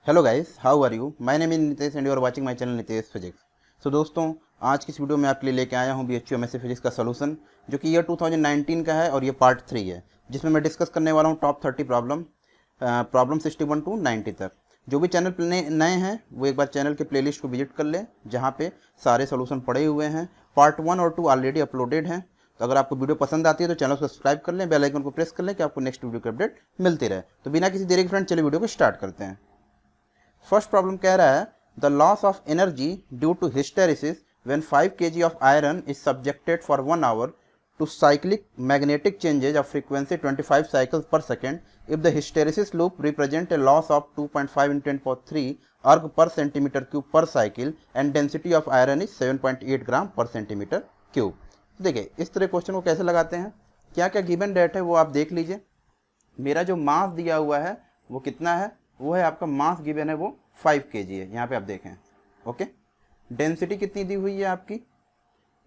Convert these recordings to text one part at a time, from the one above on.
Hello guys, how are you? My name is Nitesh and you are watching my channel Nitesh physics. So दोस्तों, आज की इस video में आपके लिए लेके आया हूँ BHU MSc फिजिक्स का सोल्यूशन, जो कि ईयर 2019 का है और ये पार्ट 3 है, जिसमें मैं डिस्कस करने वाला हूँ टॉप 30 प्रॉब्लम 61 टू 90 तक। जो भी चैनल नए हैं वो एक बार चैनल के प्लेलिस्ट को विजिट कर लें, जहाँ पे सारे सोल्यूशन पड़े हुए हैं। पार्ट 1 और 2 ऑलरेडी अपलोडेड हैं। तो अगर आपको वीडियो पसंद आती है तो चैनल को सब्सक्राइब कर लें, बेल आइकन को प्रेस कर लें कि आपको नेक्स्ट वीडियो की अपडेट मिलती रहे। तो बिना किसी देरी के फ्रेंड, चलिए वीडियो को स्टार्ट करते हैं। फर्स्ट प्रॉब्लम कह रहा है the loss of energy due to hysteresis when 5 kg of iron is subjected for 1 hour to cyclic magnetic changes of frequency 25 cycles per second if the hysteresis loop represent a loss of 2.5 into 10 power 3 erg per centimeter cube per cycle and density of iron is 7.8 gram per centimeter cube। देखिए इस तरह question को कैसे लगाते हैं, क्या क्या given date है वो आप देख लीजिए। मेरा जो मास दिया हुआ है वो कितना है, वो है आपका मास गिवन है वो 5 kg है, यहाँ पे आप देखें। ओके, डेंसिटी कितनी दी हुई है आपकी,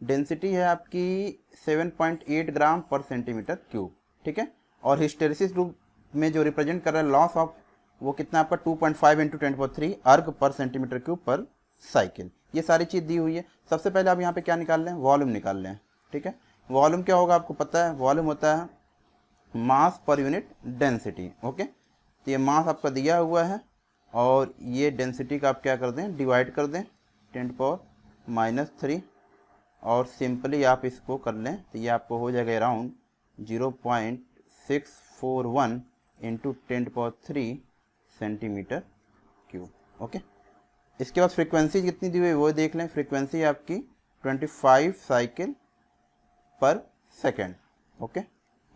डेंसिटी है आपकी 7.8 ग्राम पर सेंटीमीटर क्यूब, ठीक है। और हिस्टेरिसिस रूप में जो रिप्रेजेंट कर रहा है लॉस ऑफ, वो कितना आपका 2.5 इंटू 10³ अर्ग पर सेंटीमीटर क्यूब पर साइकिल। ये सारी चीज़ दी हुई है। सबसे पहले आप यहाँ पे क्या निकाल लें, वॉल्यूम निकाल लें, ठीक है। वॉल्यूम क्या होगा आपको पता है, वॉल्यूम होता है मास पर यूनिट डेंसिटी। ओके, तो ये मास आपका दिया हुआ है और ये डेंसिटी का आप क्या कर दें, डिवाइड कर दें 10⁻³ और सिंपली आप इसको कर लें तो ये आपको हो जाएगा around 0.641 into 10³ centimetre cube. Okay, इसके बाद फ्रीक्वेंसी कितनी दी हुई है वो देख लें। फ्रीक्वेंसी आपकी 25 साइकिल पर सेकेंड। ओके,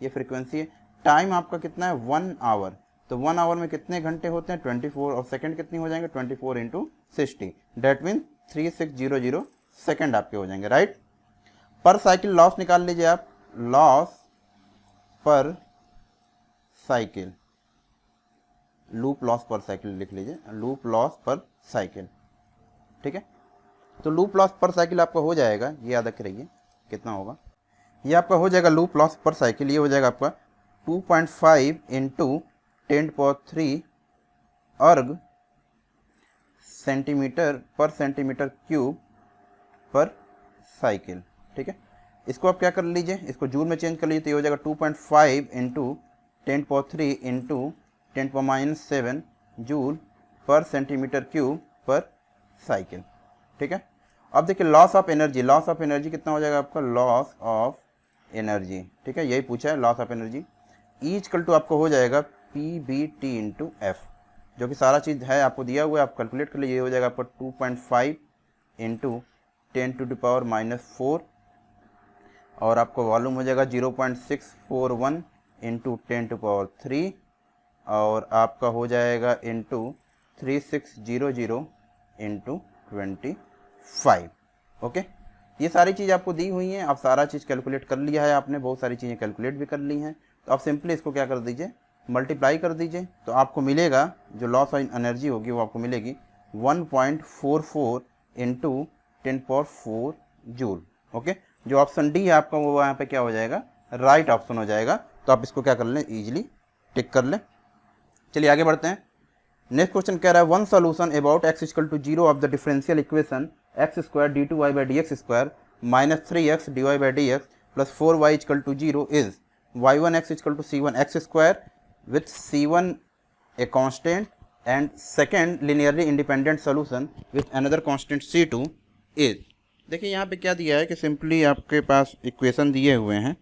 ये फ्रीक्वेंसी है। टाइम आपका कितना है 1 आवर, तो 1 आवर में कितने घंटे होते हैं 24, और सेकंड कितनी हो जाएंगे 24 इंटू 60, डेट मीन 3600 सेकंड आपके हो जाएंगे, राइट। पर साइकिल लॉस निकाल लीजिए आप, लॉस पर साइकिल, लूप लॉस पर साइकिल लिख लीजिए, लूप लॉस पर साइकिल, ठीक है। तो लूप लॉस पर साइकिल आपका हो जाएगा, ये याद रख रहिए कितना होगा, ये आपका हो जाएगा लूप लॉस पर साइकिल, ये हो जाएगा आपका 2.5 इंटू 10³ अर्ग सेंटीमीटर पर सेंटीमीटर क्यूब पर साइकिल, ठीक है। इसको आप क्या कर लीजिए, इसको जूल में चेंज कर लीजिए, तो ये हो जाएगा 2.5 इंटू 10³ इंटू 10⁻⁷ जूल पर सेंटीमीटर क्यूब पर साइकिल, ठीक है। अब देखिए loss of energy, loss of energy कितना हो जाएगा आपका, लॉस ऑफ एनर्जी, ठीक है, यही पूछा है loss of energy. Equal to आपको हो जाएगा PBT इंटू एफ, जो कि सारा चीज़ है आपको दिया हुआ है, आप कैलकुलेट कर लीजिए। ये हो जाएगा आपका 2.5 इंटू 10⁻⁴ और आपको वॉल्यूम हो जाएगा 0.641 इंटू 10³ और आपका हो जाएगा इंटू 3600 इंटू 25। ओके, ये सारी चीज़ आपको दी हुई हैं, आप सारा चीज़ कैलकुलेट कर लिया है आपने, बहुत सारी चीज़ें कैलकुलेट भी कर ली हैं। तो आप सिंपली इसको क्या कर दीजिए, मल्टीप्लाई कर दीजिए, तो आपको मिलेगा जो लॉस ऑफ एनर्जी होगी वो आपको मिलेगी 1.44 इंटू 10⁴ जूल। ओके, जो ऑप्शन डी है आपका वो यहाँ पे क्या हो जाएगा, राइट ऑप्शन हो जाएगा। तो आप इसको क्या कर लें, इजीली टिक कर लें। चलिए आगे बढ़ते हैं। नेक्स्ट क्वेश्चन कह रहा है one solution about x equal to 0 of the differential equation x² d2y/dx² minus 3x dy/dx plus 4y equal to 0 is y1x equal to c1x² with c1 a constant and second linearly independent solution with another constant c2 is. देखिए यहाँ पे क्या दिया है कि simply आपके पास equation दिए हुए हैं,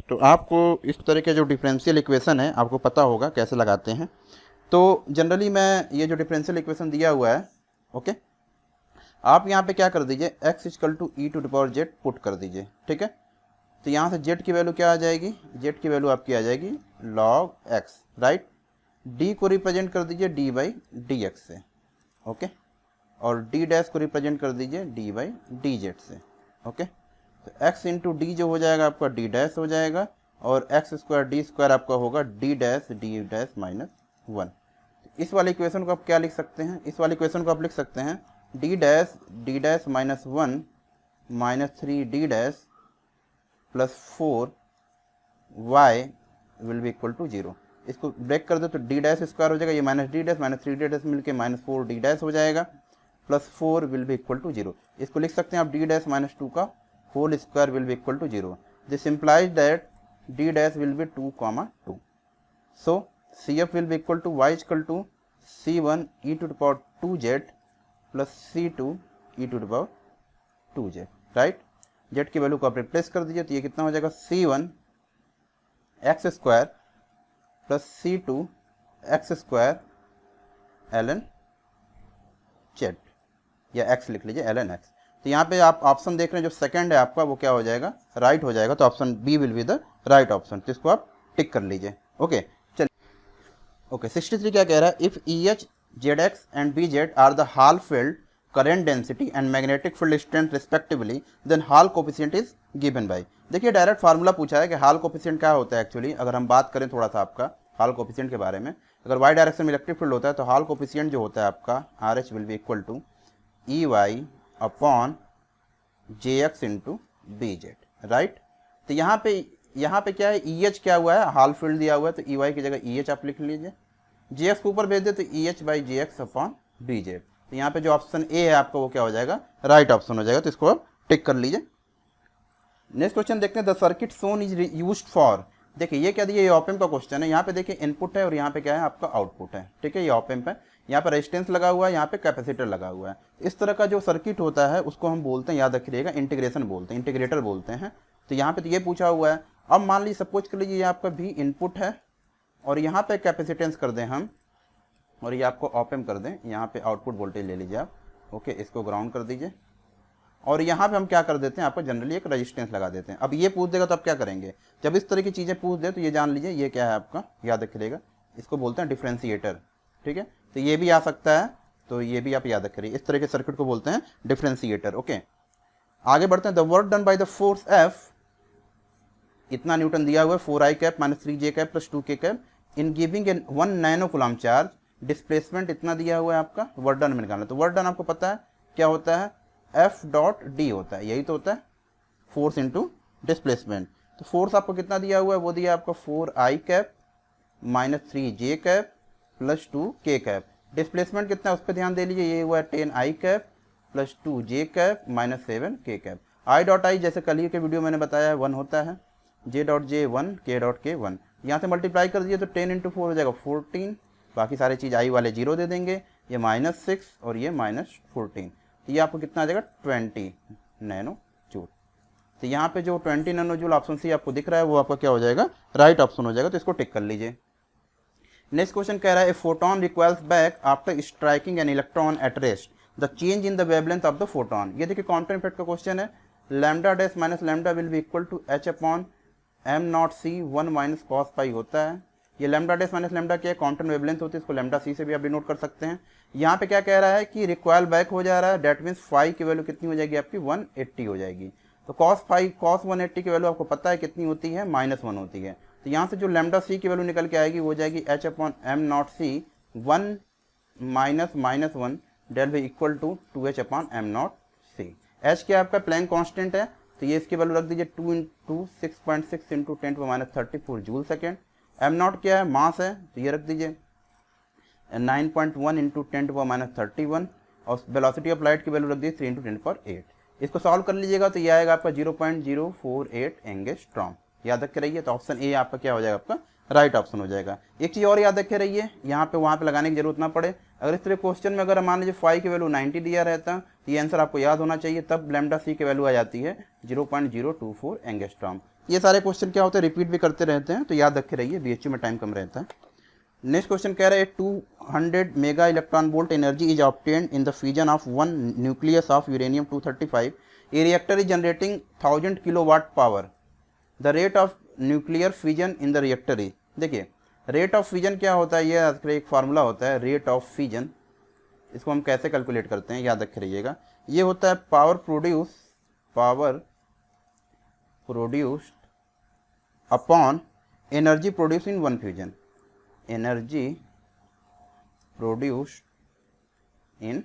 तो आपको इस तरह के जो डिफरेंशियल इक्वेशन है आपको पता होगा कैसे लगाते हैं। तो जनरली मैं ये जो डिफरेंशियल इक्वेशन दिया हुआ है, ओके, आप यहाँ पे क्या कर दीजिए, x equal to e⁻z put कर दीजिए, ठीक है। तो यहाँ से z की वैल्यू क्या आ जाएगी, z की वैल्यू आपकी आ जाएगी log x, राइट। d को रिप्रेजेंट कर दीजिए d/dx से, ओके, और d डैश को रिप्रेजेंट कर दीजिए d/dz से, ओके। तो x इंटू डी जो हो जाएगा आपका d डैश हो जाएगा और x² d² आपका होगा d dash d dash minus 1। इस वाले इक्वेशन को आप क्या लिख सकते हैं, इस वाले इक्वेशन को आप लिख सकते हैं d dash minus 1 minus 3d dash plus 4y will be equal to 0। इसको ब्रेक कर दो तो डी डैश स्क्वायर हो जाएगा, ये माइनस डी डैश मिलके माइनस 4 डी डैश हो जाएगा, plus 4 will be equal to 0। इसको लिख सकते हैं आप डी डैश माइनस 2 का whole square will be equal to 0। This implies that D dash will be 2,2। So C F will be equal to Y equal to C1 e to the power 2z plus C2 e to the power 2z, right. z की value को आप replace कर दीजिए तो ये कितना हो जाएगा C1 x square plus C2 x square ln z, या x लिख लीजिए ln x। तो यहाँ पे आप ऑप्शन देख रहे हैं जो सेकंड है आपका वो क्या हो जाएगा, राइट हो जाएगा। तो option B will be the right option, तो इसको आप टिक कर लीजिए। ओके ओके 63 क्या कह रहा है, if EH, ZX and BZ are the Hall field current density and magnetic field strength respectively then Hall coefficient is given by. देखिए डायरेक्ट फार्मूला पूछा है कि हॉल कोफिशिएंट क्या होता है। एक्चुअली अगर हम बात करें थोड़ा सा आपका हॉल कोफिशिएंट के बारे में, अगर वाई डायरेक्शन में इलेक्ट्रिक फील्ड होता है तो हॉल कोफिशिएंट जो होता है आपका RH will be equal to EY upon JX into BZ, right. तो यहाँ पे क्या है, EH क्या हुआ है, हॉल फील्ड दिया हुआ है, तो EY की जगह EH आप लिख लीजिए, JX को ऊपर भेज दे तो EH by JX upon BZ। तो यहाँ पे जो ऑप्शन ए है आपका वो क्या हो जाएगा, राइट ऑप्शन हो जाएगा। तो इसको आप टिक कर लीजिए। नेक्स्ट क्वेश्चन देखते हैं, the circuit Son is used for. देखिए ये क्या दिया, ये ऑप एम्प का क्वेश्चन है। यहाँ पे देखिए इनपुट है और यहाँ पे क्या है आपका आउटपुट है, ठीक है। ये ऑप एम्प है, यहाँ पे रेजिस्टेंस लगा हुआ है, यहाँ पे कैपेसिटर लगा हुआ है। इस तरह का जो सर्किट होता है उसको हम बोलते हैं, याद रखिएगा, इंटीग्रेशन बोलते हैं, इंटीग्रेटर बोलते हैं। तो यहाँ पे तो ये पूछा हुआ है। अब मान लीजिए सपोज कर लीजिए ये आपका भी इनपुट है और यहाँ पे कैपेसिटेंस कर दें हम, और ये आपको ऑप एम्प कर दें, यहाँ पे आउटपुट वोल्टेज ले लीजिए आप। ओके, इसको ग्राउंड कर दीजिए और यहाँ पे हम क्या कर देते हैं, आपको जनरली एक रेजिस्टेंस लगा देते हैं। अब ये पूछ देगा तो आप क्या करेंगे, जब इस तरह की चीज़ें पूछ दे तो ये जान लीजिए ये क्या है आपका, याद रखिएगा, इसको बोलते हैं डिफ्रेंशिएटर, ठीक है। तो ये भी आ सकता है, तो ये भी आप याद रखिए, इस तरह के सर्किट को बोलते हैं डिफ्रेंशिएटर। ओके, आगे बढ़ते हैं। The work done by the force F, इतना न्यूटन दिया हुआ है, 4i cap minus 3j cap plus 2k cap in giving an 1 nano coulomb charge, displacement इतना दिया हुआ है आपका, वर्क डन में निकालना। तो वर्क डन आपको पता है क्या होता है, F डॉट D होता है, यही तो होता है फोर्स इंटू डिस्प्लेसमेंट। तो फोर्स आपको कितना दिया हुआ है, वो दिया आपका 4i cap minus 3j cap plus 2k cap. Displacement कितना है उस पर ध्यान दे लीजिए, ये हुआ है 10i cap plus 2j cap minus 7k cap. i dot i जैसे कल ही के वीडियो मैंने बताया है 1 होता है, j dot j 1, k dot k 1। यहाँ से मल्टीप्लाई कर दीजिए तो 10 इंटू 4 हो जाएगा 14, बाकी सारी चीज़ i वाले 0 दे देंगे, ये -6 और ये -14। तो ये आपको कितना आ जाएगा 20 नैनो जूल। तो यहाँ पे जो 20 नैनो जूल ऑप्शन सी आपको दिख रहा है वो आपका क्या हो जाएगा, राइट ऑप्शन हो जाएगा। तो इसको टिक कर लीजिए। नेक्स्ट क्वेश्चन कह रहा है, a photon requires back after striking an electron at rest, the change in the wavelength of the photon. ये देखिए क्वांटम इफेक्ट का क्वेश्चन है। Lambda dash minus lambda will be equal to h upon m nought c 1 minus cos pi होता है। ये lambda dash minus lambda क्या है, quantum wavelength होती है, इसको लैम्डा c से भी आप डिनोट कर सकते हैं। यहाँ पे क्या कह रहा है कि रिक्वायल बैक हो जा रहा है, डेट मीन्स फाई की वैल्यू कितनी हो जाएगी आपकी 180 हो जाएगी। तो cos 180 की वैल्यू आपको पता है कितनी होती है, -1 होती है। तो यहाँ से जो लैम्डा सी की वैल्यू निकल के आएगी वो हो जाएगी h upon m nought c 1 minus -1 del b equal to 2h upon m nought c. h क्या आपका प्लैंक कांस्टेंट है, तो ये इसकी वैल्यू रख दीजिए 2 into 6.6 into 10⁻34 joule second. m not क्या है, मास है, तो ये रख दीजिए 9.1 इंटू 10⁻31 और वेलोसिटी ऑफ लाइट की वैल्यू रख दीजिए 3 इंटू 10⁸। इसको सॉल्व कर लीजिएगा तो ये आएगा आपका 0.048 एंगस्ट्रॉम। याद रखे रहिए। तो ऑप्शन ए आपका क्या हो जाएगा, आपका राइट ऑप्शन हो जाएगा। एक चीज़ और याद रखे रहिए, यहाँ पे वहाँ पे लगाने की जरूरत ना पड़े। अगर इस तरह क्वेश्चन में अगर मान लीजिए फाई की वैल्यू 90 दिया रहता तो ये आंसर आपको याद होना चाहिए, तब लैम्डा सी की वैल्यू आ जाती है 0.024 एंगस्ट्रॉम। ये सारे क्वेश्चन क्या होते हैं, रिपीट भी करते रहते हैं, तो याद रखे रहिए, BHU में टाइम कम रहता है। नेक्स्ट क्वेश्चन कह रहा है 200 mega electron volt energy is obtained in the fusion of 1 nucleus of uranium 235। A reactor is generating 1000 kilowatt power. The rate of nuclear fusion in the reactor is. देखिए rate of fusion क्या होता है, ये एक formula होता है rate of fusion. इसको हम कैसे कैलकुलेट करते हैं, याद रखे रहिएगा। ये होता है power produced upon energy produce in one fusion, energy produced in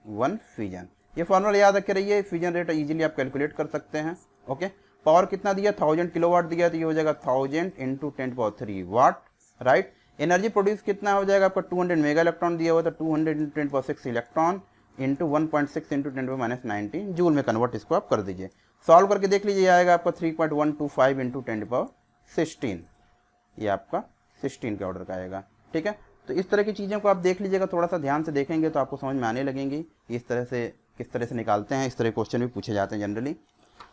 one fusion. ये फार्मूला याद रखे रहिए, फ्यूजन रेट इजीली आप कैलकुलेट कर सकते हैं। ओके, पावर कितना दिया, 1000 किलोवाट दिया, तो ये हो जाएगा 1000 इंटू 10⁻³ वाट। राइट। एनर्जी प्रोड्यूस कितना हो जाएगा आपका 200 मेगा इलेक्ट्रॉन दिया हुआ था, 200 into 10⁻6 electron into 1.6 into 10⁻19 joule में कन्वर्ट इसको आप कर दीजिए। सॉल्व करके देख लीजिए, आएगा आपका 3.125 इंटू 10⁻16, ये आपका 16 के ऑर्डर का आएगा। ठीक है, तो इस तरह की चीज़ों को आप देख लीजिएगा, थोड़ा सा ध्यान से देखेंगे तो आपको समझ में आने लगेंगी इस तरह से किस तरह से निकालते हैं। इस तरह क्वेश्चन भी पूछे जाते हैं जनरली।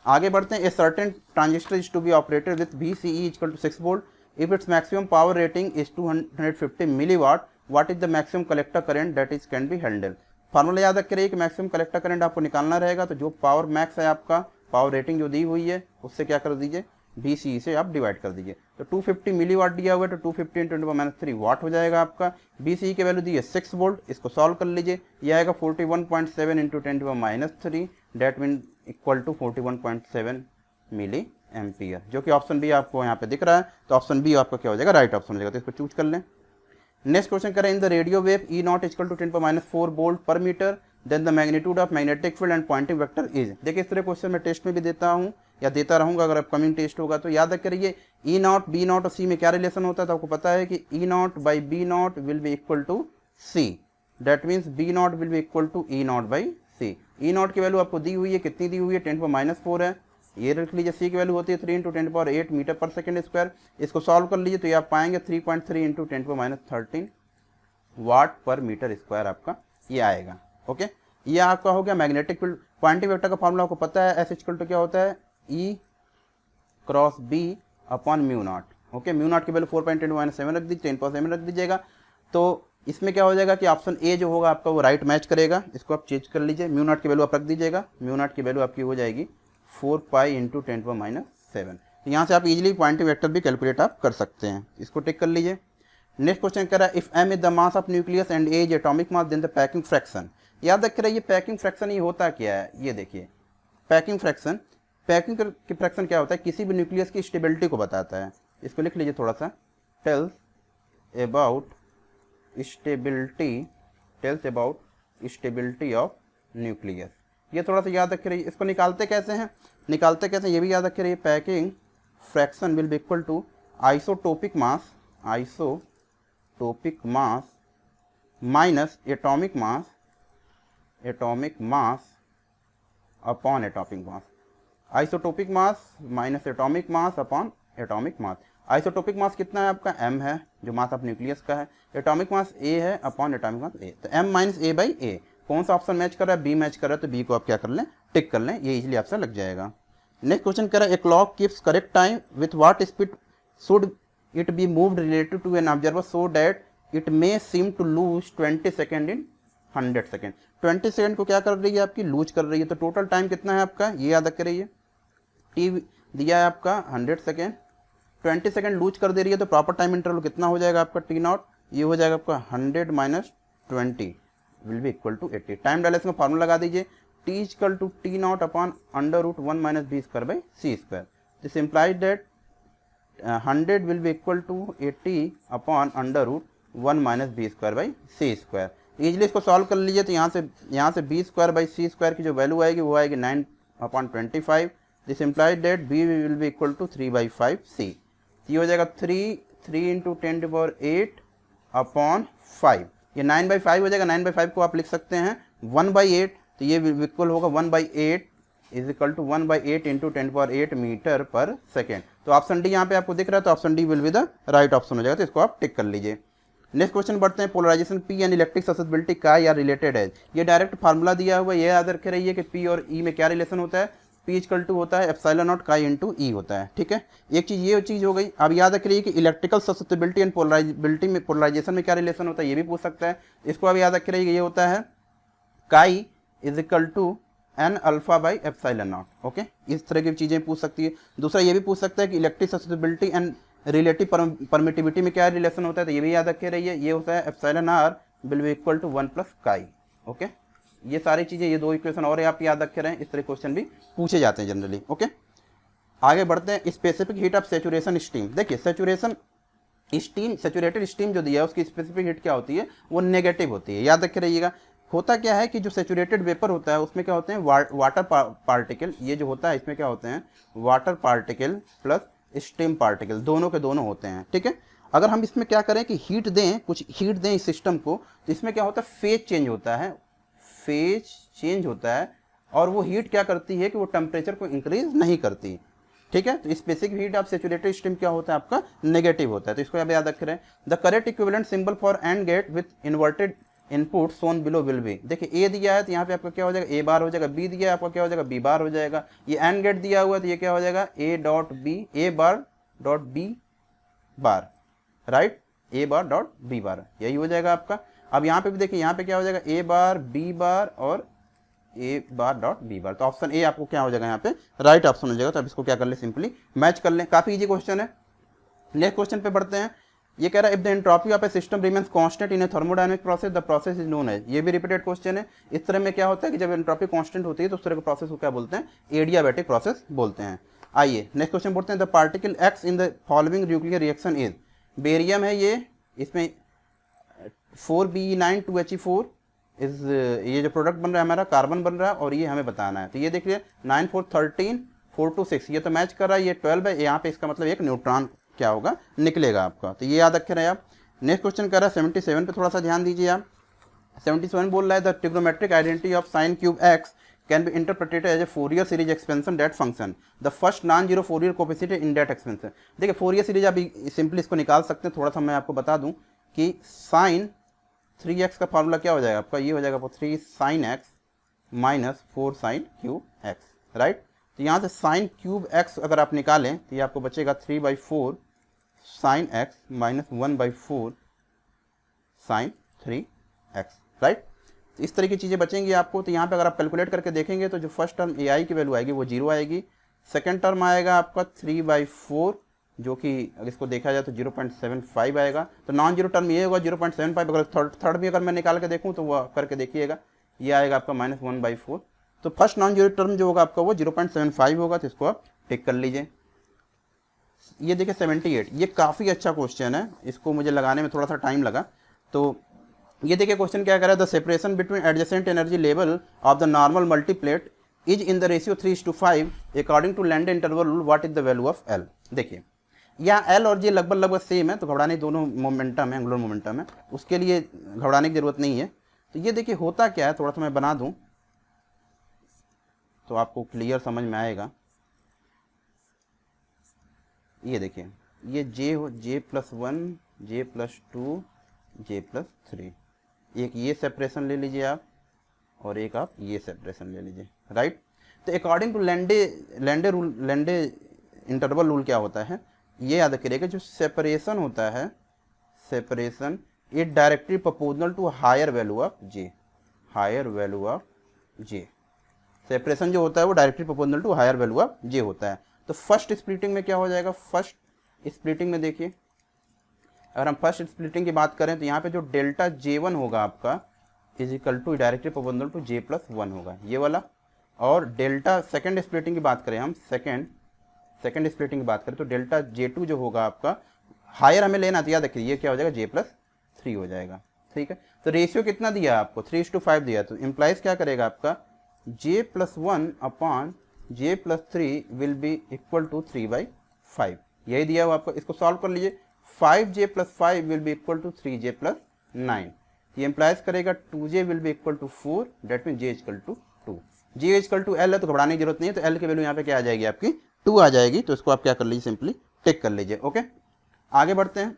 आगे बढ़ते हैं। A certain transistor is to be operated with VCE equal to 6 volt if its maximum power rating is 250 milliwatt, what is the maximum collector current that is can be handle. Formula याद रखिए कि maximum collector current आपको निकालना रहेगा, तो जो power max है आपका, पावर रेटिंग जो दी हुई है उससे क्या कर दीजिए, VCE से आप डिवाइड कर दीजिए। तो 250 मिलीवाट दिया हुआ है तो 250 इंटू 10⁻³ वाट हो जाएगा आपका। VCE की वैल्यू दी है 6 वोल्ट, इसको सॉल्व कर लीजिए, यह आएगा 41.7 into 10⁻³ that mean equal to 41.7 milliampere, जो कि ऑप्शन बी आपको यहाँ पे दिख रहा है। तो ऑप्शन बी आपका क्या हो जाएगा, राइट ऑप्शन हो जाएगा, तो इसको चूज कर लें। नेक्स्ट क्वेश्चन करें, in the radio wave E0 equal to 10⁻4 volt per metre then the magnitude of magnetic field and Poynting vector is. देखिए इस तरह क्वेश्चन मैं टेस्ट में भी देता हूँ या देता रहूंगा, अगर अपकमिंग टेस्ट होगा तो याद करिए E0 B0 और C में क्या रिलेशन होता है, तो आपको पता है कि E0 by B0 will be equal to C, that means B0 will be equal to E0 by C। E0 की वैल्यू आपको दी हुई है, कितनी दी हुई है, 10⁻4 है, ये रख लीजिए। C की वैल्यू होती है 3 इंटू 10⁸ मीटर पर सेकेंड स्क्वायर, इसको सॉल्व कर लीजिए तो ये आप पाएंगे 3.3 इंटू 10⁻13 वाट पर मीटर स्क्वायर आपका ये आएगा। ओके, ये आपका हो गया मैग्नेटिक फील्ड। पॉइंटिंग वेक्टर का फॉर्मूला आपको पता है, S इक्वल टू क्या होता है, E cross B upon μ0। Okay, μ0 की वैल्यू 4.10⁻7 रख दीजिए, 10⁻7 रख दीजिएगा। तो इसमें क्या हो जाएगा कि ऑप्शन ए जो होगा आपका वो राइट मैच करेगा, इसको आप चेंज कर लीजिए, μ0 की वैल्यू आप रख दीजिएगा, μ0 की वैल्यू आपकी हो जाएगी 4 पाई इंटू 10⁻7। तो यहाँ से आप इजीली पॉइंटिंग वेक्टर भी कैलकुलेट आप कर सकते हैं, इसको टिक कर लीजिए। नेक्स्ट क्वेश्चन कह रहा है, if m is the mass of nucleus and a is atomic mass then the packing fraction. याद रख रहे, ये पैकिंग फ्रैक्शन ये होता क्या है, ये देखिए पैकिंग फ्रैक्शन, पैकिंग की फ्रैक्शन क्या होता है, किसी भी न्यूक्लियस की स्टेबिलिटी को बताता है। इसको लिख लीजिए थोड़ा सा, tells about stability of nucleus. ये थोड़ा सा याद रख रही है। इसको निकालते कैसे हैं, ये भी याद रख रही है। Packing fraction will be equal to isotopic mass minus atomic mass upon atomic mass. Isotopic mass minus atomic mass upon atomic mass. Isotopic mass कितना है आपका, m है, जो मास ऑफ न्यूक्लियस का है। एटॉमिक मास a है अपॉन एटॉमिक मास a, तो m minus a by a। कौन सा ऑप्शन मैच कर रहा है, बी मैच कर रहा है, तो बी को आप क्या कर लें, टिक कर लें, ये इजीली आपसे लग जाएगा। नेक्स्ट क्वेश्चन कह रहा है, a clock keeps correct time with what speed should it be moved related to an observer so that it may seem to lose 20 second in 100 second. 20 second को क्या कर रही है आपकी, लूज कर रही है। तो टोटल टाइम कितना है आपका, ये याद रख रही है, टी दिया है आपका 100 सेकेंड, 20 सेकेंड लूज कर दे रही है, तो प्रॉपर टाइम इंटरवल कितना हो जाएगा आपका, T0, ये हो जाएगा आपका 100 minus 20 will be equal to 80। Time dilation का फॉर्मूला लगा दीजिए, T equal to T0 upon √1 minus b square by c square. This implies that 100 will be equal to 80 upon √1 minus b square by c square. Easily इसको solve कर लीजिए, तो यहाँ से b square by c square की जो value आएगी वो आएगी 9/25। This implies that b will be equal to 3/5c। ये हो जाएगा 3 इंटू 10⁸ अपॉन 5, ये 9/5 हो जाएगा। 9/5 को आप लिख सकते हैं 1/8, तो ये इक्वल होगा 1/8 is equal to 1/8 into 10⁸ metre पर सेकेंड। तो ऑप्शन डी यहाँ पे आपको दिख रहा है, तो option D will be the right option हो जाएगा, तो इसको आप टिक कर लीजिए। नेक्स्ट क्वेश्चन बढ़ते हैं, polarisation P and electric susceptibility का या रिलेटेड है। ये डायरेक्ट फार्मूला दिया हुआ है, ये याद रखे रहिए कि पी और ई में क्या रिलेशन होता है, P इक्वल टू होता है एप्सिलॉन काई इंटू ई होता है। ठीक है, एक चीज़ ये चीज़ हो गई। अब याद रखिए कि इलेक्ट्रिकल ससेप्टिबिलिटी एंड पोलराइजेशन में क्या रिलेशन होता है, ये भी पूछ सकता है। इसको अब याद रखिए, ये होता है chi is equal to n alpha by epsilon. Okay, इस तरह की चीज़ें पूछ सकती है। दूसरा ये भी पूछ सकता है कि electric susceptibility and relative permittivity में क्या रिलेशन होता है, तो ये भी याद रखे रहिए, ये होता है epsilon r will be equal to 1 plus chi. Okay, ये सारी चीज़ें, ये दो इक्वेशन और आप याद रखे रहे हैं, इस तरह क्वेश्चन भी पूछे जाते हैं जनरली। ओके, आगे बढ़ते हैं। Specific heat of saturation steam. देखिए सैचुरेटेड स्टीम जो दिया है उसकी स्पेसिफिक हीट क्या होती है, वो नेगेटिव होती है, याद रखे रहिएगा। होता क्या है कि जो सैचुरेटेड वेपर होता है उसमें क्या होते हैं, वाटर पार्टिकल, ये जो होता है इसमें क्या होते हैं, water particle plus steam particle, दोनों के दोनों होते हैं। ठीक है, अगर हम इसमें क्या करें कि हीट दें, कुछ हीट दें इस सिस्टम को, तो इसमें क्या होता है, फेज चेंज होता है, फेज चेंज होता है, और वो हीट क्या करती है कि वो टेम्परेचर को इंक्रीज नहीं करती, ठीक है। तो specific heat of saturated steam क्या होता है आपका, नेगेटिव होता है। तो इसको आप याद रख रहे हैं। The correct equivalent symbol for and gate with inverted input shown below will be, देखिए ए दिया है तो यहाँ पे आपका क्या हो जाएगा, ए बार हो जाएगा, बी दिया है आपका क्या हो जाएगा, बी बार हो जाएगा, ये एंड गेट दिया हुआ है तो ये क्या हो जाएगा, A dot B, A bar dot B bar, right, A bar dot B bar, यही हो जाएगा आपका। अब यहाँ पे भी देखिए, यहाँ पे क्या हो जाएगा, ए बार बी बार और ए बार डॉट बी बार, तो ऑप्शन ए आपको क्या हो जाएगा यहाँ पे राइट ऑप्शन हो जाएगा। तो अब इसको क्या कर ले, सिंपली मैच कर लें, काफी इजी क्वेश्चन है। नेक्स्ट क्वेश्चन पे बढ़ते हैं। ये कह रहा है if the entropy of a system remains constant in a thermodynamic process the process is known as, ये भी रिपीटेड क्वेश्चन है। इस तरह में क्या होता है कि जब एंट्रोपी कांस्टेंट होती है तो उस तरह के प्रोसेस को क्या बोलते हैं, एडियाबैटिक प्रोसेस बोलते हैं। आइए नेक्स्ट क्वेश्चन बोलते हैं the particle x in the following nuclear reaction is, barium है ये, इसमें 4Be9 2He4 इज, ये जो प्रोडक्ट बन रहा है हमारा कार्बन बन रहा है और ये हमें बताना है। तो ये देखिए 9 4 13 4 2 6, ये तो मैच कर रहा है, ये 12 है, यहाँ पे इसका मतलब एक न्यूट्रॉन क्या होगा, निकलेगा आपका। तो ये याद रखे रहे आप। नेक्स्ट क्वेश्चन कर रहा है 77 पे थोड़ा सा ध्यान दीजिए आप। 77 बोल रहा है the trigonometric identity of sine cube x can be interpreted as a Fourier series expansion that function the first non zero Fourier coefficient in that expansion. देखिए फोरियर सीरीज आप सिंपली इसको निकाल सकते हैं। थोड़ा सा मैं आपको बता दूं कि साइन 3x का फार्मूला क्या हो जाएगा आपका, ये हो जाएगा 3 sin x minus 4 sin cube x, right. तो यहाँ से साइन क्यूब x अगर आप निकालें तो ये आपको बचेगा 3/4 sin x minus 1/4 sin 3x, right. तो इस तरह की चीज़ें बचेंगी आपको। तो यहाँ पे अगर आप कैलकुलेट करके देखेंगे तो जो फर्स्ट टर्म ai की वैल्यू आएगी वो 0 आएगी, सेकेंड टर्म आएगा आपका 3/4 जो कि अगर इसको देखा जाए तो 0.75 आएगा। तो नॉन जीरो टर्म ये होगा 0.75, अगर थर्ड भी अगर मैं निकाल के देखूँ तो वह करके देखिएगा, ये आएगा आपका -1/4। तो फर्स्ट नॉन जीरो टर्म जो होगा आपका वो 0.75 होगा। तो इसको आप टिक कर लीजिए। ये देखिए 78, ये काफ़ी अच्छा क्वेश्चन है, इसको मुझे लगाने में थोड़ा सा टाइम लगा। तो ये देखिए क्वेश्चन क्या कर रहा है, the separation between adjacent energy level of the normal multiplet is in the ratio 3:5 according to Lande interval rule, what is the value of L. देखिए यहाँ एल और जे लगभग सेम है, तो घबराने दोनों मोमेंटम है, एंगुलर मोमेंटम है, उसके लिए घबराने की जरूरत नहीं है। तो ये देखिए होता क्या है, थोड़ा सा मैं बना दूं तो आपको क्लियर समझ में आएगा। ये देखिए ये जे हो J+1 J+2 J+3, एक ये सेपरेशन ले लीजिए आप और एक आप ये सेपरेशन ले लीजिए, राइट। तो according to Lande interval rule क्या होता है, ये याद रखिएगा, जो सेपरेशन होता है, separation is directly proportional to higher value of J, higher value of J. Separation जो होता है वो directly proportional to higher value of J होता है। तो फर्स्ट स्प्लिटिंग में क्या हो जाएगा, फर्स्ट स्प्लिटिंग में देखिए अगर हम फर्स्ट स्प्लिटिंग की बात करें तो यहाँ पे जो डेल्टा J1 होगा आपका is equal to directly proportional to J+1 होगा, ये वाला। और डेल्टा सेकेंड स्प्लिटिंग की बात करें हम, सेकेंड स्प्लिटिंग की बात करें तो डेल्टा J2 जो होगा आपका हायर हमें लेना था, याद रखिए ये क्या हो जाएगा J+3 हो जाएगा, ठीक है। तो रेशियो कितना दिया आपको 3:5 दिया, तो इम्प्लाइज क्या करेगा आपका J+1 upon J+3 will be equal to 3/5, यही दिया हुआ आपको। इसको सॉल्व कर लीजिए, 5J+5 will be equal to 3J+9, ये इम्प्लाइज करेगा 2J will be equal to 4, that mean J equal to 2। J equal to L है तो घबराने की जरूरत नहीं है, तो L की वैल्यू यहाँ पे क्या आ जाएगी आपकी 2 आ जाएगी। तो इसको आप क्या कर लीजिए, सिंपली टिक कर लीजिए, ओके। आगे बढ़ते हैं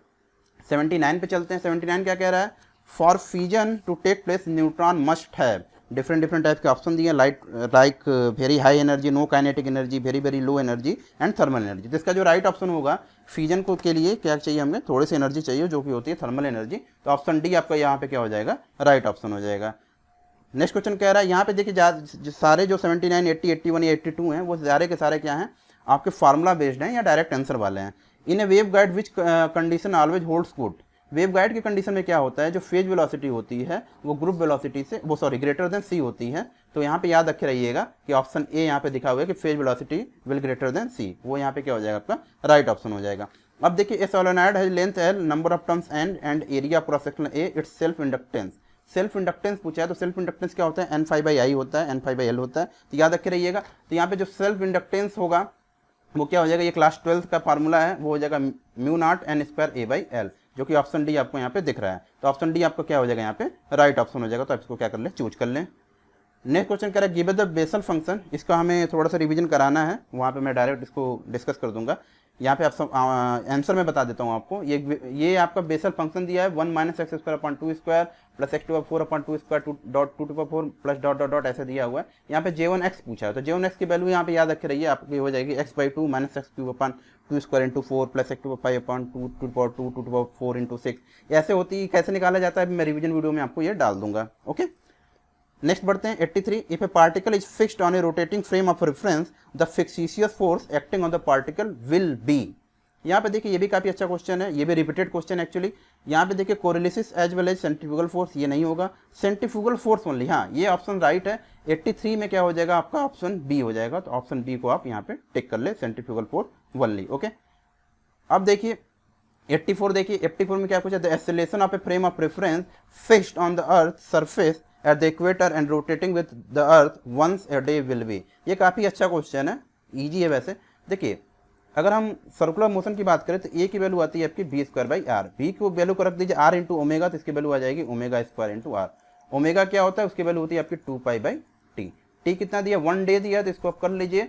79 पे चलते हैं। 79 क्या कह रहा है, for fusion to take place neutron must have different type के ऑप्शन दिए, like very high energy, no kinetic energy, very low energy and thermal energy. तो इसका जो राइट ऑप्शन होगा फ्यूजन को के लिए क्या चाहिए, हमें थोड़ी सी एनर्जी चाहिए जो कि होती है थर्मल एनर्जी। तो ऑप्शन डी आपका यहाँ पे क्या हो जाएगा, राइट ऑप्शन हो जाएगा। नेक्स्ट क्वेश्चन कह रहा है, यहाँ पे देखिए सारे जो 79, 80, 81 या 82 हैं वो सारे के सारे क्या हैं, आपके फार्मूला बेस्ड हैं या डायरेक्ट आंसर वाले हैं। In a wave guide which condition always holds good, wave guide की कंडीशन में क्या होता है, जो फेज वेलोसिटी होती है वो ग्रुप वेलोसिटी से ग्रेटर देन सी होती है। तो यहाँ पे याद रखे रहिएगा कि ऑप्शन ए यहाँ पे दिखा हुआ है कि phase velocity will greater than c, वो यहाँ पे क्या हो जाएगा आपका राइट ऑप्शन हो जाएगा। अब देखिए ए solenoid has length L, number of turns N and area cross section A, it's self inductance. Self inductance पूछा है तो सेल्फ इंडक्टेंस क्या होता है, N∅I होता है, N∅L होता है। तो याद रखे रहिएगा। तो यहाँ पे जो सेल्फ इंडक्टेंस होगा वो क्या हो जाएगा, ये क्लास 12th का फार्मूला है, वो हो जाएगा mu not an square A by L, जो कि ऑप्शन डी आपको यहाँ पे दिख रहा है। तो ऑप्शन डी आपको क्या हो जाएगा यहाँ पे राइट ऑप्शन हो जाएगा। तो आप इसको क्या कर लें, चूज कर लें। नेक्स्ट क्वेश्चन कह रहा है गिवन द बेसल फंक्शन, इसका हमें थोड़ा सा रिवीजन कराना है, वहाँ पे मैं डायरेक्ट इसको डिस्कस कर दूंगा। यहाँ पे आप सब आंसर मैं बता देता हूँ आपको। ये आपका बेसल फंक्शन दिया है 1 minus x square upon 2 square plus x to power 4 upon 2 square 2 to power 4 plus dot dot dot ऐसे दिया हुआ है। यहाँ पे J1x पूछा है, तो J1x की वैल्यू यहाँ पे याद रखे रहिए, आपकी हो जाएगी x/2 minus x cube upon 2 square into 4 plus x to power 5 upon 2 to power 2 to power 4 into 6। ऐसे होती है, कैसे निकाला जाता है मैं रिविजन वीडियो में आपको ये डाल दूंगा। ओके, नेक्स्ट बढ़ते हैं 83। If a particle is fixed on a rotating frame of reference the fictitious force acting on the particle will be. यहाँ पे देखिए ये भी काफी अच्छा क्वेश्चन है, ये भी रिपीटेड क्वेश्चन एक्चुअली। यहाँ पे देखिए Coriolis as well as centrifugal force, ये नहीं होगा, सेंट्रीफ्यूगल फोर्स ओनली, हाँ ये ऑप्शन राइट है। 83 में क्या हो जाएगा आपका ऑप्शन बी हो जाएगा। तो ऑप्शन बी को आप यहाँ पे टिक कर ले, सेंट्रीफ्यूगल फोर्स ओनली। ओके, अब देखिए 84, देखिए 84 में क्या पूछा, the acceleration of a frame of reference fixed on the earth surface at the equator and rotating with the earth once a day will be. ये काफी अच्छा क्वेश्चन है, इजी है वैसे। देखिए अगर हम सर्कुलर मोशन की बात करें तो ए की वैल्यू आती है आपकी B square by R, B की वैल्यू को रख दीजिए आर इंटू ओमेगा, तो इसकी वैल्यू आ जाएगी omega square into R. Omega क्या होता है, उसकी वैल्यू होती है आपकी 2 पाई टी। टी कितना दिया, 1 डे दिया, तो इसको आप कर लीजिए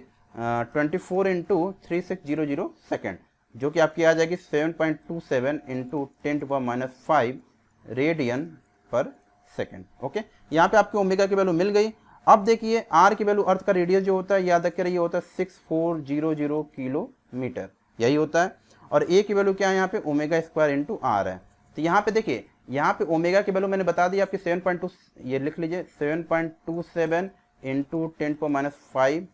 24 इंटू 3600 सेकेंड, जो कि आपकी आ जाएगी 7.27 इंटू 10⁻⁵ रेडियन पर सेकेंड। ओके, यहाँ पे आपकी ओमेगा की वैल्यू मिल गई। अब देखिए आर की वैल्यू, अर्थ का रेडियस जो होता है याद रखिए ये होता है 6400 किलोमीटर, यही होता है। और ए की वैल्यू क्या है यहाँ पे, ओमेगा स्क्वायर इंटू आर है। तो यहाँ पे देखिए यहाँ पे ओमेगा की वैल्यू मैंने बता दी आपकी 7.2, ये लिख लीजिए 7.27 इंटू 10⁻⁵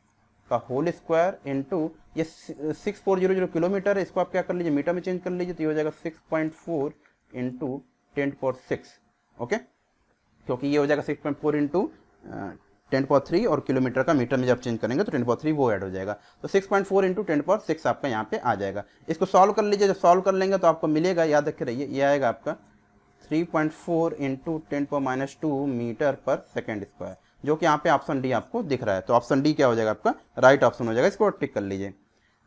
का होल स्क्वायर इंटू ये 6400 किलोमीटर है, इसको आप क्या कर लीजिए मीटर में चेंज कर लीजिए, तो ये हो जाएगा 6.4 इंटू 10⁻⁶। ओके, क्योंकि ये हो जाएगा 6.4 इंटू 10⁻³ और किलोमीटर का मीटर में जब चेंज करेंगे तो 10⁻³ वो ऐड हो जाएगा। तो 6.4 इंटू 10⁻⁶ आपका यहाँ पे आ जाएगा। इसको सॉल्व कर लीजिए, जब सॉल्व कर लेंगे तो आपको मिलेगा, याद रखे रहिए, ये आएगा आपका 3.4 इंटू 10⁻² मीटर पर सेकेंड स्क्वायर, जो कि यहाँ पे ऑप्शन डी आपको दिख रहा है। तो ऑप्शन डी क्या हो जाएगा आपका राइट ऑप्शन हो जाएगा, इसको टिक कर लीजिए।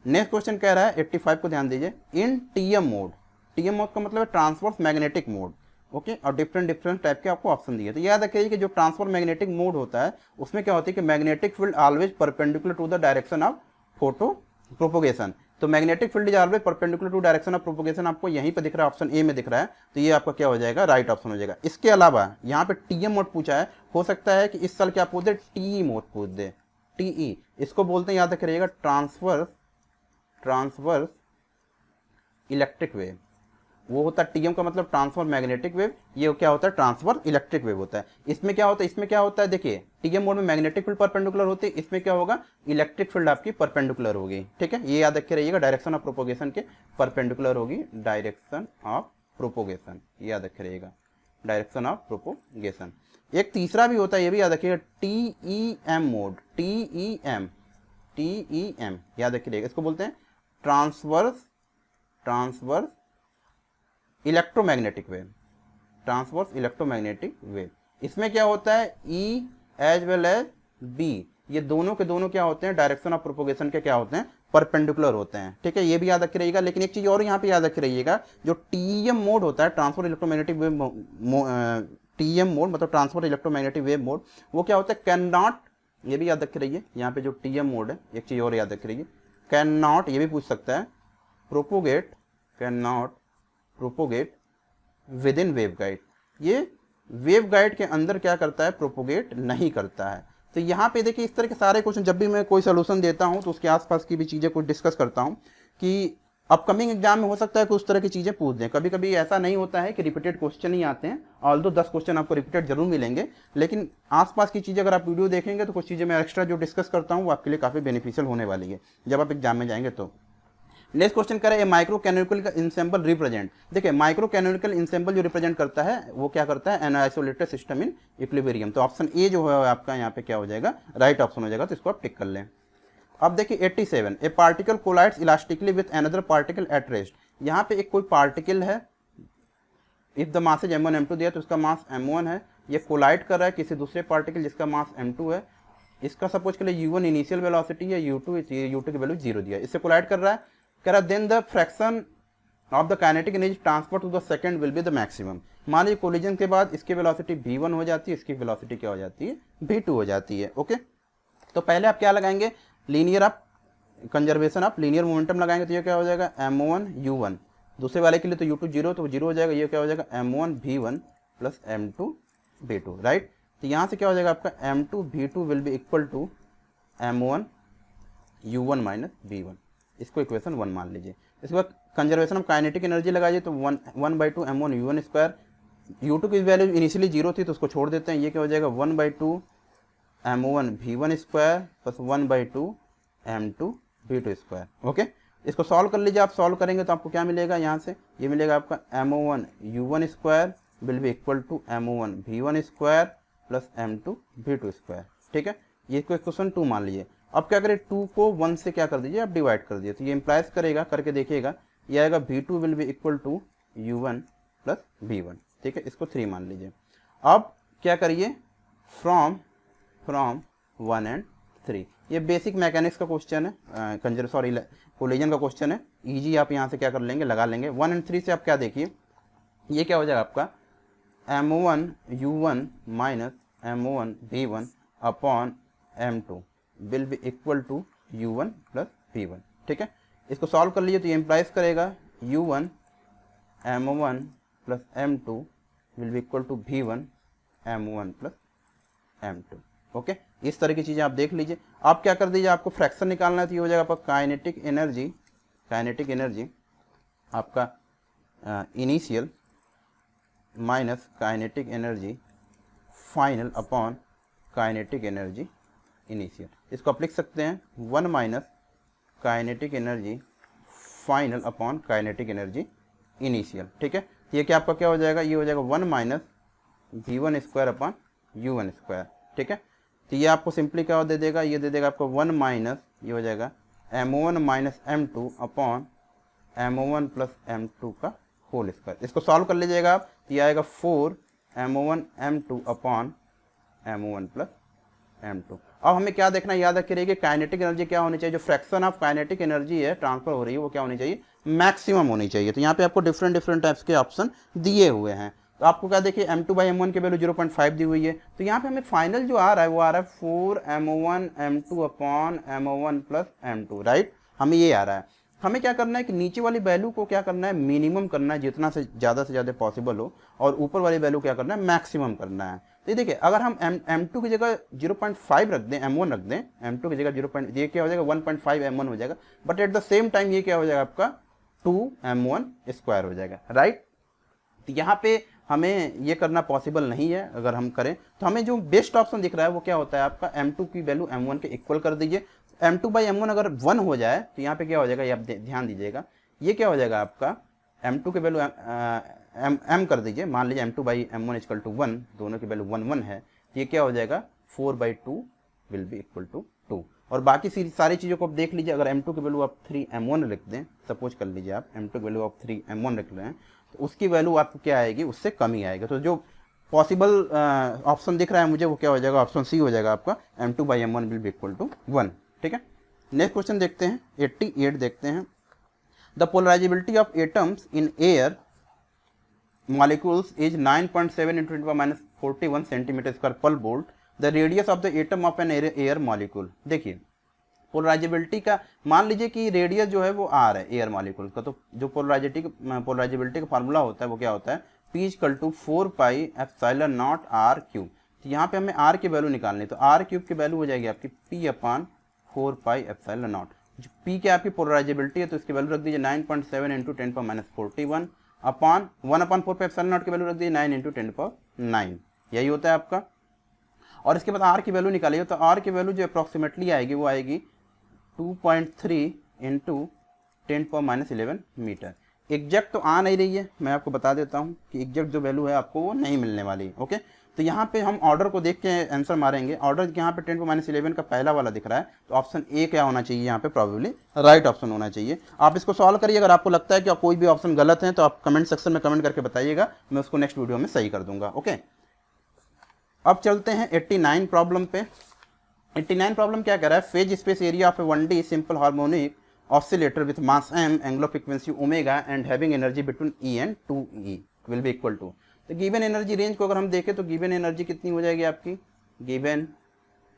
नेक्स्ट क्वेश्चन कह रहा है 85 को ध्यान दीजिए, इन टीएम मोड, टीएम मोड का मतलब है ट्रांसवर्स मैग्नेटिक मोड। ओके, और डिफरेंट टाइप के आपको ऑप्शन दिए। तो याद रखिए कि जो ट्रांसफर मैग्नेटिक मोड होता है उसमें क्या होती है कि magnetic field always perpendicular to the direction of photo propagation. तो magnetic field is always perpendicular to direction of propagation आपको यहीं पे दिख रहा है, ऑप्शन ए में दिख रहा है। तो ये आपका क्या हो जाएगा राइट ऑप्शन हो जाएगा। इसके अलावा यहाँ पे टीएम मोड पूछा है, हो सकता है कि इस साल क्या पूछ दे, टीई मोड पूछ दे। टीई इसको बोलते हैं, याद रखिएगा, ट्रांसवर्स इलेक्ट्रिक वेव। वो होता है टीएम का मतलब ट्रांसफर मैग्नेटिक वेव, ये क्या होता है ट्रांसफर इलेक्ट्रिक वेव होता है। इसमें क्या होता है, देखिए टीएम मोड में मैग्नेटिक फील्ड परपेंडिकुलर होती है, इसमें क्या होगा इलेक्ट्रिक फील्ड आपकी परपेंडिकुलर होगी। ठीक है, ये याद रखे रहिएगा, डायरेक्शन ऑफ प्रोपोगेशन के परपेंडिकुलर होगी, डायरेक्शन ऑफ प्रोपोगेशन, याद रखे रहिएगा, डायरेक्शन ऑफ प्रोपोगेशन। एक तीसरा भी होता है, ये भी याद रखिएगा, टीईएम मोड, टीईएम याद रखे रहिएगा, इसको बोलते हैं transverse electromagnetic wave, transverse electromagnetic wave. इसमें क्या होता है ई एज वेल एज बी, ये दोनों के दोनों क्या होते हैं डायरेक्शन ऑफ प्रोपोगेशन के क्या होते हैं परपेंडिकुलर होते हैं। ठीक है, ये भी याद रखे रहिएगा। लेकिन एक चीज और यहाँ पे याद रखे रहिएगा, जो टीएम मोड होता है transfer electromagnetic wave, TM mode मतलब ट्रांसफर इलेक्ट्रोमैग्नेटिक वेव मोड, वो क्या होता है कैन नॉट, ये भी याद रखे रहिए। यहाँ पे जो टीएम मोड है, एक चीज और याद रखे रहिए, कैन नॉट, ये भी पूछ सकता है, propagate, can not propagate with in waveguide, ये वेवगाइड के अंदर क्या करता है प्रोपोगेट नहीं करता है। तो यहाँ पे देखिए इस तरह के सारे क्वेश्चन, जब भी मैं कोई सोल्यूशन देता हूँ तो उसके आसपास की भी चीज़ें कुछ डिस्कस करता हूँ कि अपकमिंग एग्जाम में हो सकता है कि उस तरह की चीज़ें पूछ दें। कभी कभी ऐसा नहीं होता है कि रिपीटेड क्वेश्चन ही आते हैं, ऑल्दो 10 क्वेश्चन आपको रिपीटेड जरूर मिलेंगे, लेकिन आसपास की चीज़ें अगर आप वीडियो देखेंगे तो कुछ चीज़ें मैं एक्स्ट्रा जो डिस्कस करता हूँ वो आपके लिए काफ़ी बेनिफिशियल होने वाली है जब आप एग्जाम में जाएंगे। तो नेक्स्ट क्वेश्चन करें, ए माइक्रो कैनोनिकल इंसेंबल रिप्रेजेंट। देखिए माइक्रो कैनोनिकल इंसेंबल जो रिप्रेजेंट करता है वो क्या करता है, an isolated system in equilibrium. तो ऑप्शन ए जो है आपका यहाँ पे क्या हो जाएगा राइट ऑप्शन हो जाएगा, तो इसको आप टिक कर लें। अब देखिए 87, a particle collides elastically with another particle at rest. यहाँ पे एक कोई पार्टिकल है, if the mass m1 m2 दिया तो उसका मास m1 है, ये कोलाइड कर रहा है किसी दूसरे पार्टिकल जिसका मास m2 है, इसका सपोज के लिए u1 इनिशियल वेलोसिटी है, u2 की वैल्यू 0 दिया है, इससे कोलाइड कर रहा है, कह रहा है then the fraction of the kinetic energy transfer to the second will be the maximum. मान लीजिए कोलिजन के बाद इसकी वेलोसिटी v1 हो जाती है, इसकी वेलोसिटी क्या हो जाती है, v2 हो जाती है। ओके, तो पहले आप क्या लगाएंगे, लीनियर आप कंजर्वेशन आप लीनियर मोमेंटम लगाएंगे, तो ये क्या हो जाएगा m1 u1, दूसरे वाले के लिए तो u2 0, तो 0 हो जाएगा, ये क्या हो जाएगा m1 v1 plus m2 v2, right. तो यहाँ से क्या हो जाएगा आपका m2 v2 will be equal to m1 u1 minus v1, इसको इक्वेशन 1 मान लीजिए। इसके बाद कंजर्वेशन ऑफ काइनेटिक एनर्जी लगाइए, तो 1/2 m1 u1 स्क्वायर, u2 की वैल्यू इनिशियली 0 थी तो उसको छोड़ देते हैं, ये क्या हो जाएगा 1/2 m1 v1 square plus 1/2 m2 v2 square. Okay, इसको सॉल्व कर लीजिए, आप सॉल्व करेंगे तो आपको क्या मिलेगा, यहाँ से ये मिलेगा आपका m1 u1 square will be equal to m1 v1 square plus m2 v2 square. ठीक है, ये क्वेश्चन 2 मान लीजिए। अब क्या करें, 2 को 1 से क्या कर दीजिए, आप डिवाइड कर दीजिए, तो ये इम्प्लाइज करेगा, करके देखिएगा, ये आएगा v2 will be equal to u1 plus v1। ठीक है, इसको 3 मान लीजिए। अब क्या करिए, फ्रॉम 1 and 3, ये बेसिक मैकेनिक्स का क्वेश्चन है, कोलिजन का क्वेश्चन है, इजी आप यहाँ से क्या कर लेंगे, लगा लेंगे। 1 and 3 से आप क्या देखिए, ये क्या हो जाएगा आपका m1 u1 minus m1 v1 upon m2 will be equal to u1 plus v1। ठीक है, इसको सॉल्व कर लीजिए, तो ये इम्प्लाइज करेगा u1 m1 plus m2 will be equal to v1 m1 plus m2। Okay, इस तरह की चीज़ें आप देख लीजिए। आप क्या कर दीजिए, आपको फ्रैक्शन निकालना है, तो ये हो जाएगा आपका काइनेटिक एनर्जी आपका initial minus kinetic energy final upon kinetic energy initial. इसको आप लिख सकते हैं 1 minus kinetic energy final upon kinetic energy initial. ठीक है, तो ये क्या आपका क्या हो जाएगा, ये हो जाएगा 1 minus v1 square upon u1 square. ठीक है, तो ये आपको सिंपली क्या दे देगा, ये दे देगा आपको 1 माइनस, ये हो जाएगा m1 minus m2 upon m1 plus m2 का होल स्क्वायर। इसको सॉल्व कर लीजिएगा आप, ये आएगा 4 m1 m2 upon m1 plus m2। अब हमें क्या देखना, याद रखिए, काइनेटिक एनर्जी क्या होनी चाहिए, जो फ्रैक्शन ऑफ काइनेटिक एनर्जी है ट्रांसफर हो रही है, वो क्या होनी चाहिए, मैक्सिमम होनी चाहिए। तो यहाँ पे आपको डिफरेंट टाइप्स के ऑप्शन दिए हुए हैं। तो आपको क्या देखिए, m2/m1 की वैल्यू 0.5 दी हुई है, तो यहाँ पे हमें फाइनल जो आ रहा है वो आ रहा है 4 m1 m2 upon m1 plus m2, right, हमें ये आ रहा है। हमें क्या करना है कि नीचे वाली वैल्यू को क्या करना है, मिनिमम करना है, जितना से ज़्यादा पॉसिबल हो, और ऊपर वाली वैल्यू क्या करना है, मैक्सिमम करना है। तो देखिए, अगर हम m2 की जगह 0.5 रख दें, m1 रख दें, m2 की जगह 0. ये क्या हो जाएगा 1.5 m1 हो जाएगा, but at the same time ये क्या हो जाएगा आपका 2 m1 स्क्वायर हो जाएगा, राइट। तो यहाँ पे हमें ये करना पॉसिबल नहीं है, अगर हम करें तो हमें जो बेस्ट ऑप्शन दिख रहा है वो क्या होता है आपका, m2 की वैल्यू m1 के इक्वल कर दीजिए। m2/m1 अगर 1 हो जाए तो यहाँ पे क्या हो जाएगा, ये आप ध्यान दीजिएगा, ये क्या हो जाएगा आपका m2 की वैल्यू m कर दीजिए, मान लीजिए m2/m1 इक्वल टू 1, दोनों की वैल्यू 1 है, तो ये क्या हो जाएगा 4/2 विल बी इक्वल टू 2। और बाकी सारी चीज़ों को आप देख लीजिए, अगर m2 की वैल्यू आप 3m1 लिख दें, सपोज कर लीजिए आप m2 की वैल्यू आप 3m1 लिख रहे हैं, तो उसकी वैल्यू आपको क्या आएगी, उससे कम ही आएगा। तो जो पॉसिबल ऑप्शन दिख रहा है मुझे, वो क्या हो जाएगा, ऑप्शन सी हो जाएगा आपका, m2/m1 will be equal to 1। ठीक है, नेक्स्ट क्वेश्चन देखते हैं, 88 देखते हैं। The polarizability of atoms in air molecules is 9.7 into 10⁻41 centimetre square per volt. The radius of the atom of an air molecule. देखिए, पोलराइजेबिलिटी का मान लीजिए कि रेडियस जो है वो आर है एयर मॉलिक्यूल का, तो जो पोलराइजेबिलिटी का फार्मूला होता है वो क्या होता है, P = 4πε0 r³। तो यहाँ पे हमें r की वैल्यू निकालनी है, तो r³ की वैल्यू हो जाएगी आपकी P/4πε0। जो P क्या आपकी पोलराइजेबिलिटी है, तो इसकी वैल्यू रख दीजिए 9.7 × 10⁻41 अपॉन 1/4πε0 की वैल्यू रख दीजिए 9 × 10⁹, यही होता है आपका। और इसके बाद r की वैल्यू निकालिए, तो r की वैल्यू जो अप्रॉक्सीमेटली आएगी वो आएगी 2.3 × 10⁻11 मीटर। एग्जैक्ट तो आ नहीं रही है, मैं आपको बता देता हूँ कि एग्जैक्ट जो वैल्यू है आपको वो नहीं मिलने वाली है। ओके, तो यहाँ पे हम ऑर्डर को देख के आंसर मारेंगे। ऑर्डर यहाँ पे 10⁻11 का पहला वाला दिख रहा है, तो ऑप्शन ए क्या होना चाहिए, यहाँ पे प्रोबेबली राइट ऑप्शन होना चाहिए। आप इसको सॉल्व करिए, अगर आपको लगता है कि कोई भी ऑप्शन गलत है तो आप कमेंट सेक्शन में कमेंट करके बताइएगा, मैं उसको नेक्स्ट वीडियो में सही कर दूंगा। ओके, अब चलते हैं 89 प्रॉब्लम पे। 89 प्रॉब्लम क्या कह रहा है, phase space area of a 1D simple harmonic oscillator with mass m, angular frequency omega and having energy between E and 2E will be equal to. तो गिवन एनर्जी रेंज को अगर हम देखें तो गिवन एनर्जी कितनी हो जाएगी आपकी, given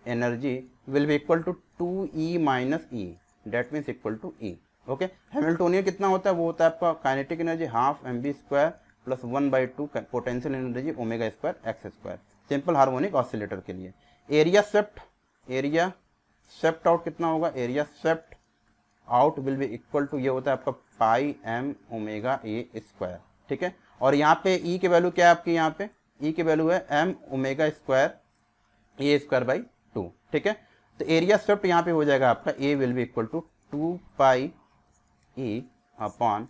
energy will be equal to 2E minus E, that means equal to E। Okay, Hamiltonian कितना होता है, वो होता है आपका kinetic energy half mv² plus 1/2 potential energy omega square x square, simple harmonic oscillator के लिए। एरिया स्वेप्ट आउट कितना होगा, area swept out will be equal to, ये होता है आपका pi m omega A square, ठीक है। और यहाँ पे E की वैल्यू क्या है आपकी, यहाँ पे E की वैल्यू है m omega square A square by 2, ठीक है। तो एरिया स्वेप्ट यहाँ पे हो जाएगा आपका A will be equal to 2 pi E upon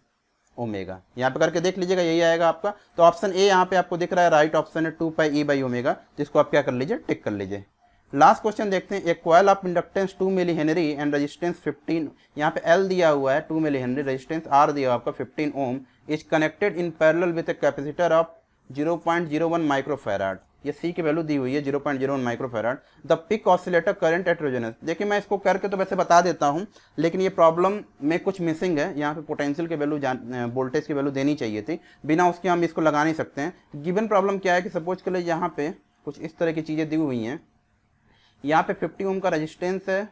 omega, यहाँ पे करके देख लीजिएगा, यही आएगा आपका। तो ऑप्शन ए यहाँ पे आपको दिख रहा है, राइट ऑप्शन है 2 पाई E बाई ओमेगा, जिसको आप क्या कर लीजिए, टिक कर लीजिए। लास्ट क्वेश्चन देखते हैं, एक coil of inductance 2 millihenry and resistance 15, यहाँ पे L दिया हुआ है 2 मिली हेनरी, रेजिस्टेंस R दिया हुआ आपका 15 ohm, is connected in parallel with a capacitor of 0.01 microfarad, ये C की वैल्यू दी हुई है 0.01 microfarad, the peak oscillator current at resonance. देखिए मैं इसको करके तो वैसे बता देता हूँ, लेकिन ये प्रॉब्लम में कुछ मिसिंग है, यहाँ पे पोटेंशियल की वैल्यू वोल्टेज की वैल्यू देनी चाहिए थी, बिना उसके हम इसको लगा नहीं सकते हैं। गिवन प्रॉब्लम क्या है कि सपोज के लिए यहाँ पे कुछ इस तरह की चीज़ें दी हुई हैं, यहाँ पे 50 ओम का रेजिस्टेंस है,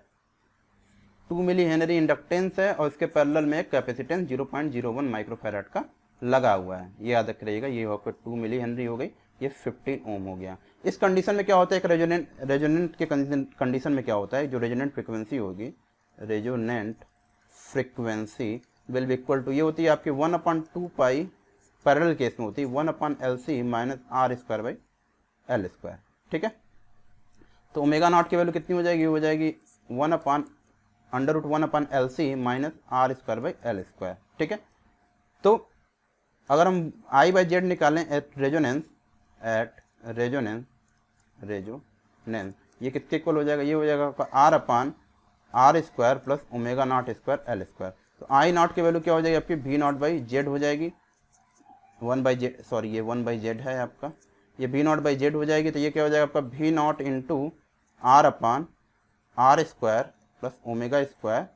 2 मिली हेनरी इंडक्टेंस है और इसके पैरेलल में कैपेसिटेंस 0.01 माइक्रोफैराड का लगा हुआ है, ये याद रखिएगा। ये हो 2 मिली हेनरी हो गई, ये 15 ओम हो गया। इस कंडीशन में क्या होता है, एक रेजोनेंट के कंडीशन में क्या होता है, जो रेजोनेंट फ्रिक्वेंसी होगी, resonant frequency will be equal to, ये होती है आपकी 1/2 पाई, पैरेलल केस में होती है 1/LC minus R square by L square, ठीक है। तो ओमेगा नॉट की वैल्यू कितनी हो जाएगी, हो जाएगी 1/√1/LC minus R square by L square, ठीक है। तो अगर हम I/Z निकालें एट रेजोनेंस, ये कितने इक्वल हो जाएगा, ये हो जाएगा आपका R square plus omega naught square L square. तो I नॉट की वैल्यू क्या हो जाएगी आपकी, V0/Z हो जाएगी, 1/Z, सॉरी ये 1/Z है आपका, ये V0/Z हो जाएगी। तो ये क्या हो जाएगा आपका V0 into R square plus omega square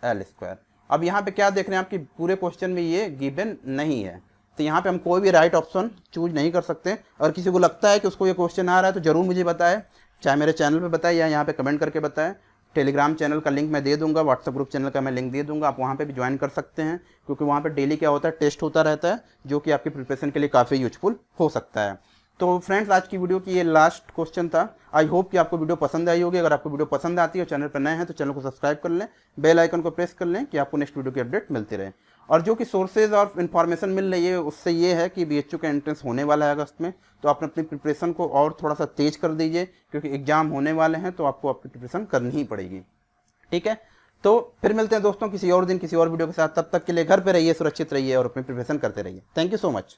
L square. अब यहाँ पे क्या देख रहे हैं आपकी, पूरे क्वेश्चन में ये गिवन नहीं है, तो यहाँ पे हम कोई भी राइट ऑप्शन चूज नहीं कर सकते। अगर किसी को लगता है कि उसको ये क्वेश्चन आ रहा है तो जरूर मुझे बताएं, चाहे मेरे चैनल पे बताएं या यहाँ पे कमेंट करके बताएं। टेलीग्राम चैनल का लिंक मैं दे दूंगा, व्हाट्सएप ग्रुप चैनल का मैं लिंक दे दूंगा, आप वहाँ पे भी ज्वाइन कर सकते हैं, क्योंकि वहाँ पे डेली क्या होता है, टेस्ट होता रहता है, जो कि आपकी प्रिपरेशन के लिए काफ़ी यूजफुल हो सकता है। तो फ्रेंड्स, आज की वीडियो की ये लास्ट क्वेश्चन था। आई होप कि आपको वीडियो पसंद आई होगी। अगर आपको वीडियो पसंद आती है और चैनल पर नए हैं तो चैनल को सब्सक्राइब कर लें, बेल आइकन को प्रेस कर लें कि आपको नेक्स्ट वीडियो की अपडेट मिलती रहे। और जो कि सोर्सेज और इन्फॉर्मेशन मिल रही है उससे ये है कि BHU का एंट्रेंस होने वाला है अगस्त में, तो आप अपनी प्रिपरेशन को और थोड़ा सा तेज कर दीजिए, क्योंकि एग्जाम होने वाले हैं तो आपको आपकी प्रिपरेशन करनी ही पड़ेगी, ठीक है। तो फिर मिलते हैं दोस्तों किसी और दिन किसी और वीडियो के साथ, तब तक के लिए घर पे रहिए, सुरक्षित रहिए और अपनी प्रिपरेशन करते रहिए। Thank you so much.